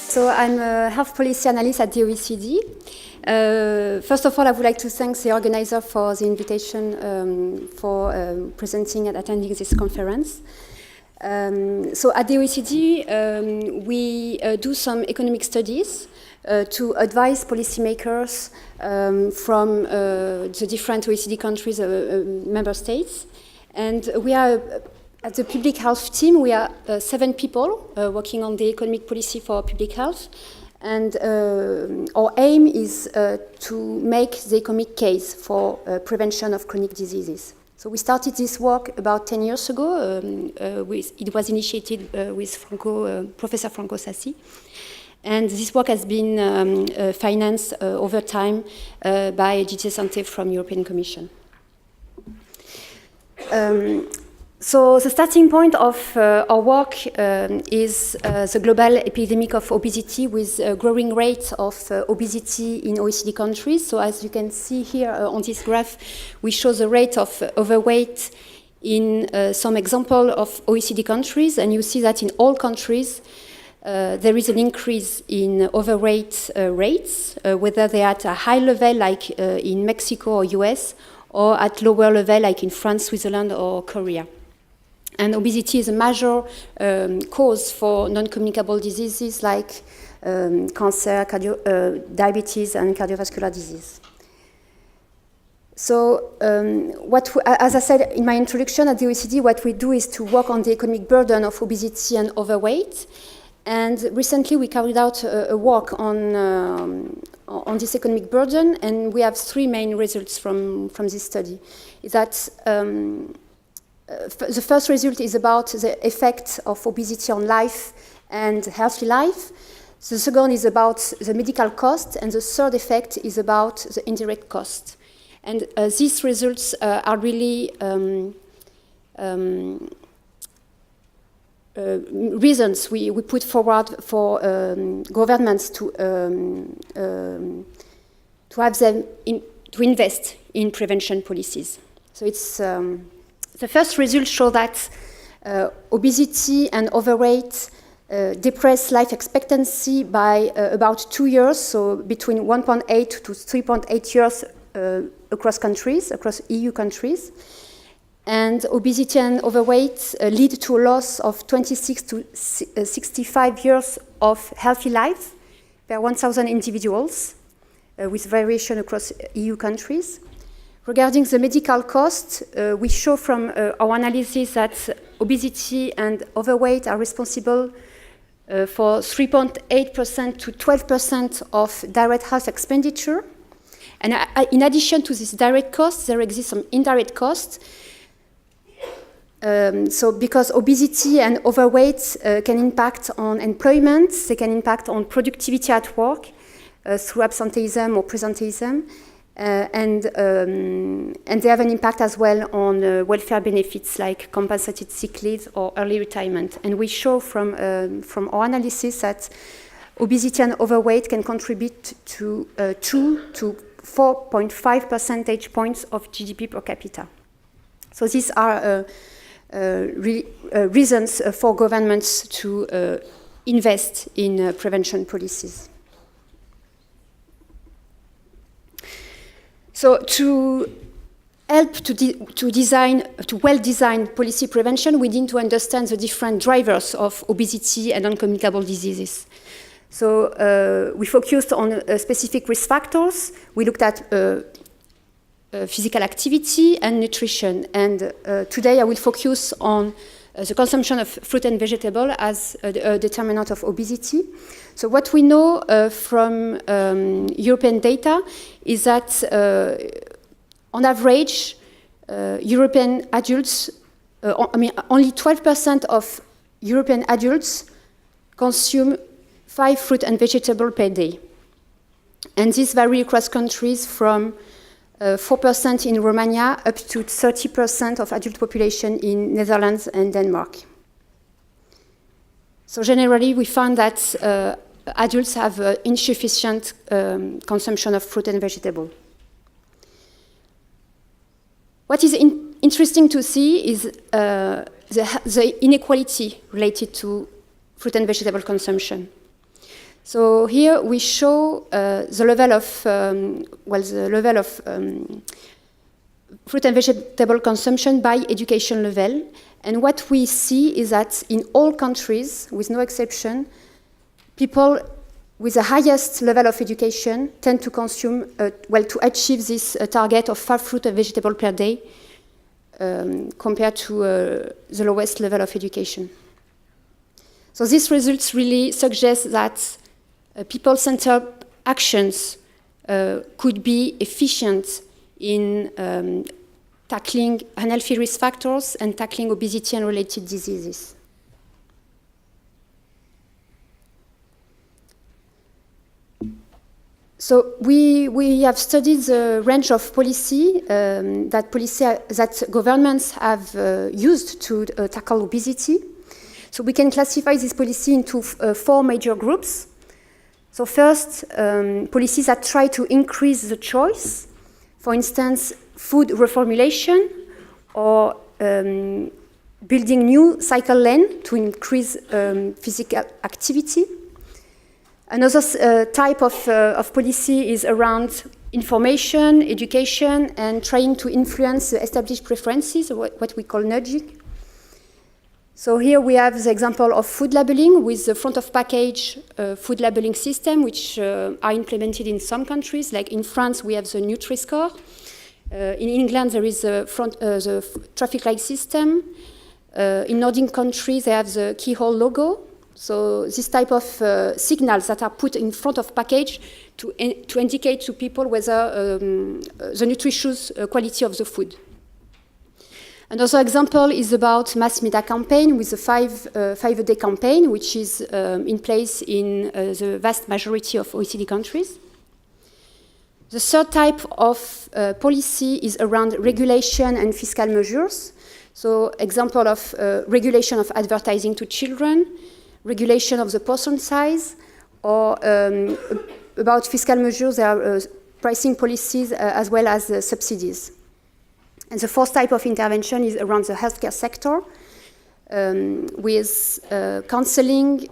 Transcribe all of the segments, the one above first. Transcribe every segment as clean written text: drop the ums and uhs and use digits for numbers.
So I'm a health policy analyst at the OECD. First of all, I would like to thank the organizer for the invitation for presenting and attending this conference. So at the OECD, we do some economic studies to advise policymakers from the different OECD countries, member states. And we are, at the public health team, we are 7 people working on the economic policy for public health. And our aim is to make the economic case for prevention of chronic diseases. So we started this work about 10 years ago. It was initiated with Professor Franco Sassi. And this work has been financed over time by DG Santé from European Commission. So the starting point of our work is the global epidemic of obesity with a growing rate of obesity in OECD countries. So as you can see here on this graph, we show the rate of overweight in some example of OECD countries. And you see that in all countries, there is an increase in overweight rates, whether they are at a high level like in Mexico or US, or at lower level like in France, Switzerland, or Korea. And obesity is a major cause for non-communicable diseases like cancer, diabetes, and cardiovascular disease. So, as I said in my introduction at the OECD, what we do is to work on the economic burden of obesity and overweight. And recently we carried out a work on this economic burden, and we have 3 main results from this study. Is that the first result is about the effect of obesity on life and healthy life. The second is about the medical cost, and the third effect is about the indirect cost. And these results are really reasons we put forward for governments to have them to invest in prevention policies. So it's the first results show that obesity and overweight depress life expectancy by about 2 years, so between 1.8 to 3.8 years across countries, across EU countries. And obesity and overweight lead to a loss of 26 to 65 years of healthy life per 1,000 individuals, with variation across EU countries. Regarding the medical cost, we show from our analysis that obesity and overweight are responsible for 3.8% to 12% of direct health expenditure. And in addition to this direct cost, there exists some indirect costs. So because obesity and overweight can impact on employment, they can impact on productivity at work through absenteeism or presenteeism. And they have an impact as well on welfare benefits like compensated sick leave or early retirement. And we show from our analysis that obesity and overweight can contribute to 2 to 4.5 percentage points of GDP per capita. So these are reasons for governments to invest in prevention policies. So to help to well-design policy prevention, we need to understand the different drivers of obesity and non-communicable diseases. So we focused on specific risk factors. We looked at physical activity and nutrition. And today I will focus on the consumption of fruit and vegetable as a determinant of obesity. So what we know from European data is that on average, European adults, only 12% of European adults consume 5 fruit and vegetable per day. And this varies across countries from 4% in Romania up to 30% of adult population in Netherlands and Denmark. So generally, we found that adults have insufficient consumption of fruit and vegetable. What is interesting to see is the inequality related to fruit and vegetable consumption. So here we show the level of fruit and vegetable consumption by education level. And what we see is that in all countries, with no exception, people with the highest level of education tend to consume, to achieve this target of 5 fruit and vegetable per day compared to the lowest level of education. So these results really suggest that people-centered actions could be efficient in tackling unhealthy risk factors and tackling obesity and related diseases. So we have studied the range of policy that governments have used to tackle obesity. So we can classify this policy into 4 major groups. So first, policies that try to increase the choice, for instance, food reformulation or building new cycle lane to increase physical activity. Another type of policy is around information, education, and trying to influence the established preferences, what we call nudging. So here we have the example of food labeling with the front of package food labeling system, which are implemented in some countries. Like in France, we have the Nutri-Score. In England, there is the traffic light system. In Nordic countries, they have the keyhole logo. So this type of signals that are put in front of package to indicate to people whether the nutritious quality of the food. Another example is about mass media campaign with the 5-a-day campaign, which is in place in the vast majority of OECD countries. The third type of policy is around regulation and fiscal measures. So example of regulation of advertising to children, regulation of the portion size, or about fiscal measures, there are pricing policies as well as subsidies. And the fourth type of intervention is around the healthcare sector with counseling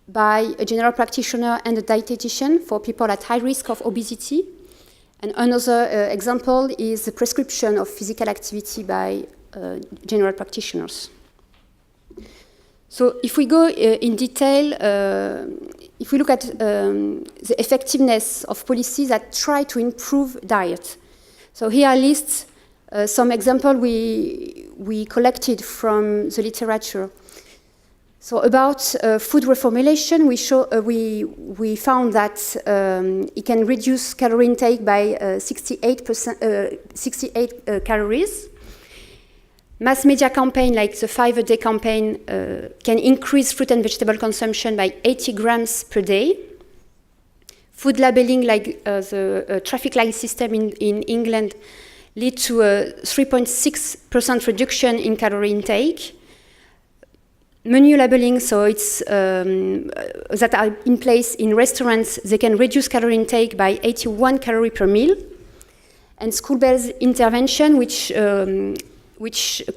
by a general practitioner and a dietitian for people at high risk of obesity. And another example is the prescription of physical activity by general practitioners. So if we go in detail, if we look at the effectiveness of policies that try to improve diet. So here I list some examples we collected from the literature. So about food reformulation, we found that it can reduce calorie intake by 68 calories. Mass media campaign like the 5-a-day campaign can increase fruit and vegetable consumption by 80 grams per day. Food labeling like the traffic light system in England lead to a 3.6% reduction in calorie intake. Menu labeling, so it's that are in place in restaurants, they can reduce calorie intake by 81 calories per meal. And school-based intervention, which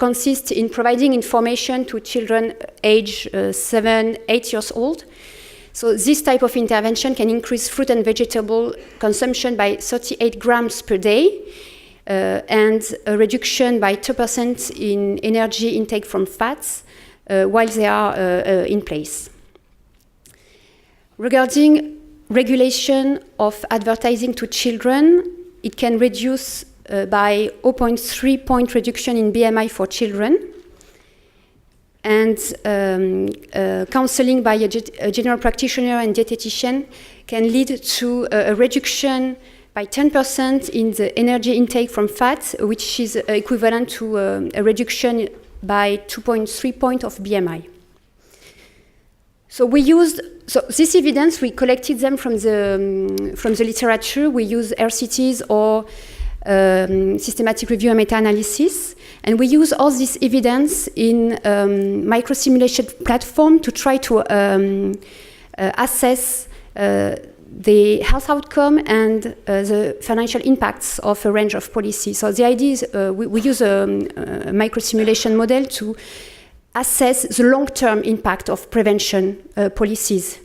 consists in providing information to children age 7, 8 years old. So this type of intervention can increase fruit and vegetable consumption by 38 grams per day, and a reduction by 2% in energy intake from fats while they are in place. Regarding regulation of advertising to children, it can reduce by 0.3 point reduction in BMI for children. And counseling by a general practitioner and dietitian can lead to a reduction by 10% in the energy intake from fat, which is equivalent to a reduction by 2.3 points of BMI. So this evidence, we collected them from the literature. We use RCTs or systematic review and meta-analysis. And we use all this evidence in microsimulation platform to try to assess the health outcome and the financial impacts of a range of policies. So the idea is we use a microsimulation model to assess the long-term impact of prevention policies,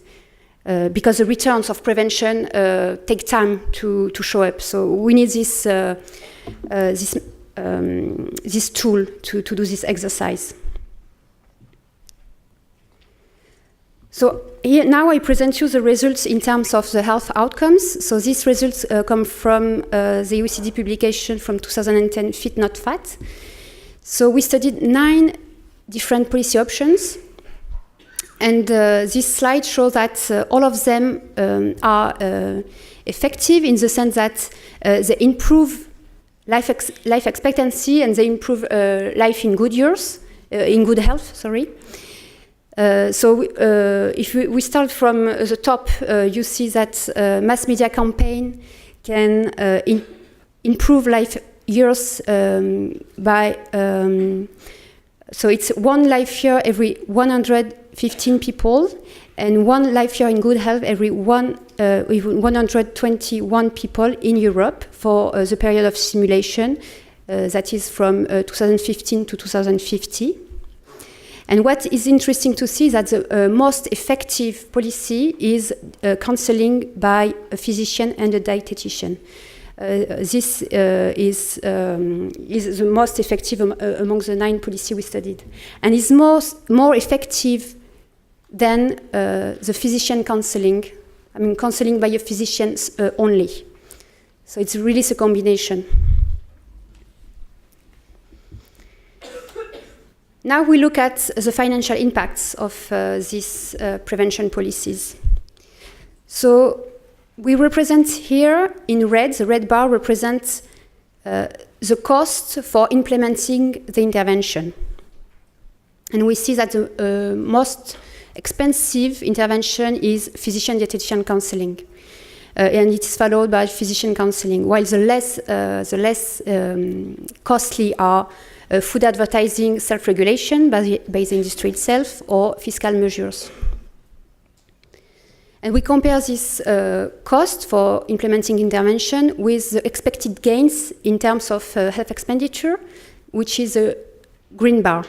because the returns of prevention take time to show up. So we need this tool to do this exercise. So here now I present you the results in terms of the health outcomes. So these results come from the OECD publication from 2010, Fit Not Fat. So we studied 9 different policy options. And this slide shows that all of them are effective in the sense that they improve life expectancy and they improve life in good years, in good health, sorry. So if we start from the top, you see that mass media campaign can improve life years by, so it's 1 life year every 115 people, and 1 life year in good health every 121 people in Europe for the period of simulation, that is from 2015 to 2050. And what is interesting to see is that the most effective policy is counseling by a physician and a dietitian. This is the most effective among the 9 policies we studied, and is more effective than the physician counseling. I mean, counseling by a physician only. So it's really a combination. Now we look at the financial impacts of these prevention policies. So we represent here in red, the red bar represents the cost for implementing the intervention. And we see that the most expensive intervention is physician-dietitian counseling. And it is followed by physician counseling, while the less costly are food advertising, self-regulation by the industry itself, or fiscal measures. And we compare this cost for implementing intervention with the expected gains in terms of health expenditure, which is a green bar.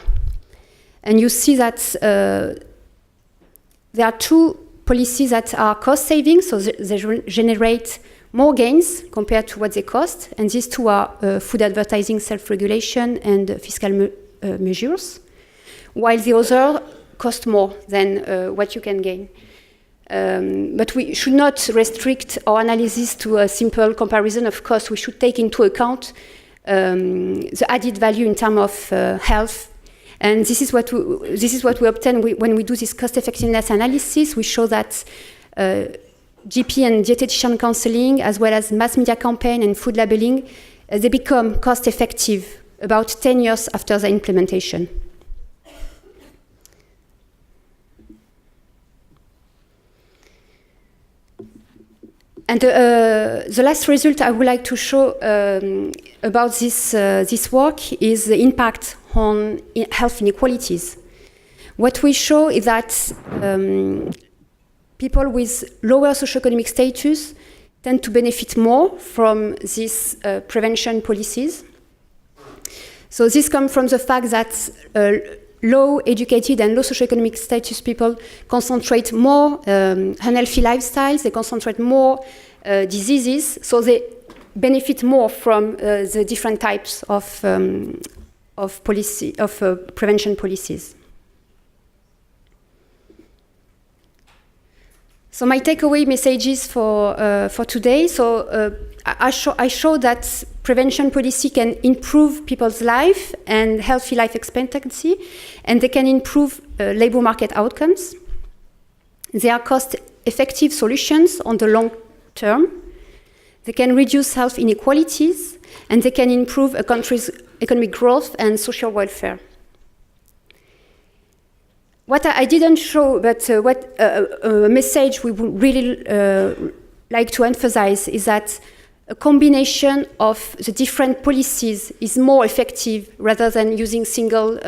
And you see that there are 2 policies that are cost saving, so they generate more gains compared to what they cost, and these 2 are food advertising, self-regulation, and fiscal measures, while the other cost more than what you can gain. But we should not restrict our analysis to a simple comparison of cost. We should take into account the added value in terms of health. And this is what we obtain when we do this cost-effectiveness analysis. We show that GP and dietitian counseling, as well as mass media campaign and food labeling, they become cost-effective about 10 years after the implementation. And the last result I would like to show about this work is the impact on health inequalities. What we show is that people with lower socioeconomic status tend to benefit more from these prevention policies. So this comes from the fact that low educated and low socioeconomic status people concentrate more unhealthy lifestyles, they concentrate more diseases, so they benefit more from the different types of prevention policies. So my takeaway messages for today. So I show that prevention policy can improve people's life and healthy life expectancy, and they can improve labor market outcomes. They are cost-effective solutions on the long term. They can reduce health inequalities, and they can improve a country's economic growth and social welfare. What I didn't show, but what a message we would really like to emphasize is that a combination of the different policies is more effective rather than using single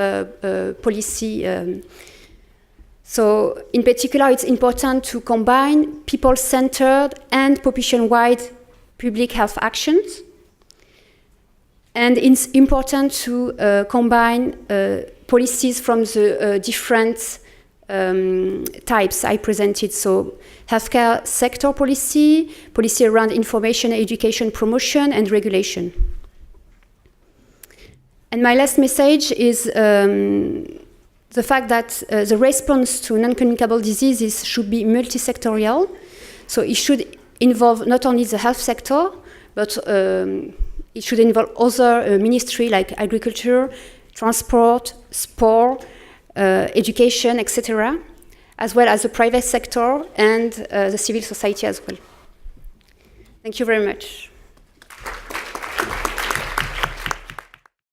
policy. So in particular, it's important to combine people-centered and population-wide public health actions. And it's important to combine policies from the different types I presented. So healthcare sector policy, policy around information, education, promotion, and regulation. And my last message is the fact that the response to non-communicable diseases should be multi-sectorial. So it should involve not only the health sector, but it should involve other ministries like agriculture, transport, sport, education, etc., as well as the private sector and the civil society as well. Thank you very much.